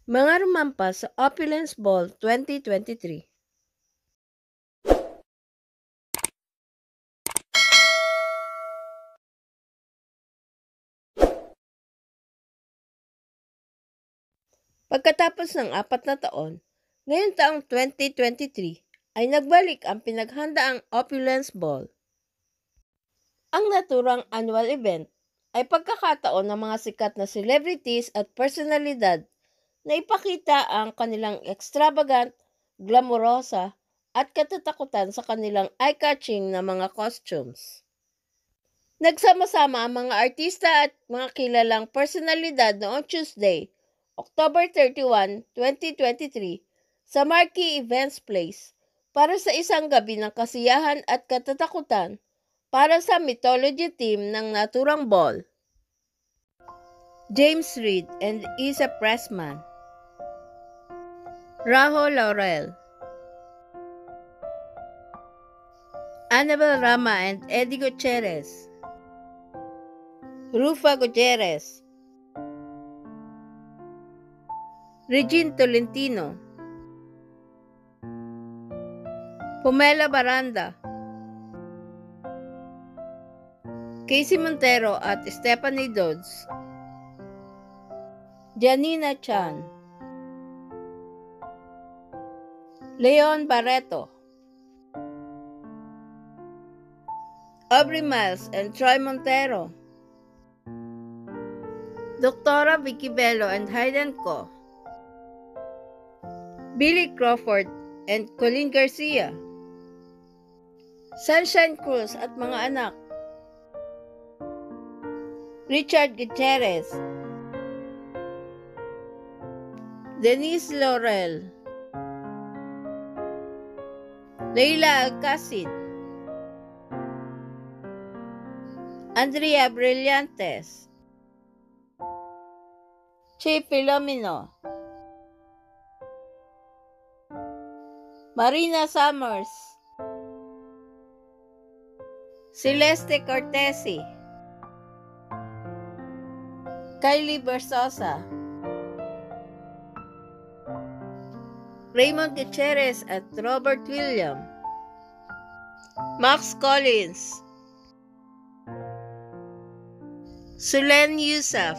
Mga rumampas sa Opulence Ball 2023. Pagkatapos ng 4 na taon, ngayong taong 2023 ay nagbalik ang pinaghandaang Opulence Ball. Ang naturang annual event ay pagkakataon ng mga sikat na celebrities at personalidad na ipakita ang kanilang extravagant, glamurosa at katatakutan sa kanilang eye-catching na mga costumes. Nagsama-sama ang mga artista at mga kilalang personalidad noong Tuesday, October 31, 2023 sa Marquee Events Place para sa isang gabi ng kasiyahan at katatakutan para sa mythology team ng naturang ball. James Reid and Isa Pressman, Rajo Laurel, Annabel Rama and Eddie Gutierrez, Rufa Gutierrez, Regine Tolentino, Pumela Baranda, Casey Montero at Stephanie Dodds, Janina Chan, Leon Barreto, Aubrey Miles and Troy Montero, Dr. Vicky Bello and Hayden Co, Billy Crawford and Colleen Garcia, Sunshine Cruz at mga anak, Richard Gutierrez, Denise Laurel, Leila Alcacid, Andrea Brillantes, Chief Filomeno, Marina Summers, Celeste Cortesi, Kylie Versosa, Raymond Gutierrez at Robert William, Max Collins, Sulen Yusuf,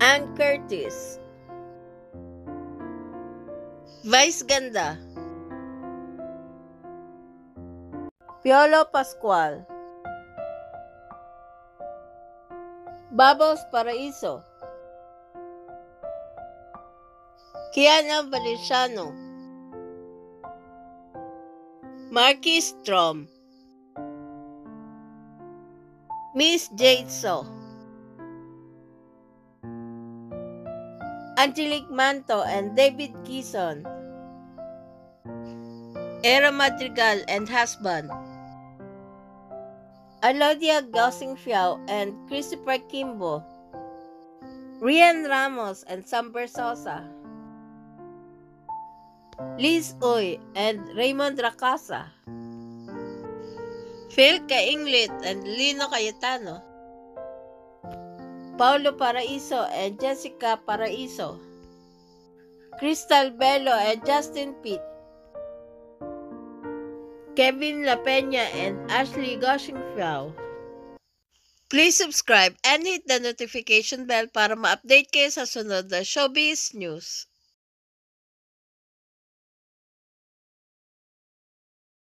Ann Curtis, Vice Ganda, Piolo Pascual, Bubbles Paraiso, Kiana Valenciano, Marquis Strom, Miss Jade So, Angelique Manto and David Kison, Era Madrigal and husband, Alodia Gosing Fiao and Christopher Kimbo, Rian Ramos and Samber Sosa, Liz Uy and Raymond Racasa, Phil Cainglit and Lino Cayetano, Paulo Paraiso and Jessica Paraiso, Crystal Bello and Justin Pitt, Kevin La Peña and Ashley Goshingfiao. Please subscribe and hit the notification bell para ma-update kayo sa sunod na showbiz news.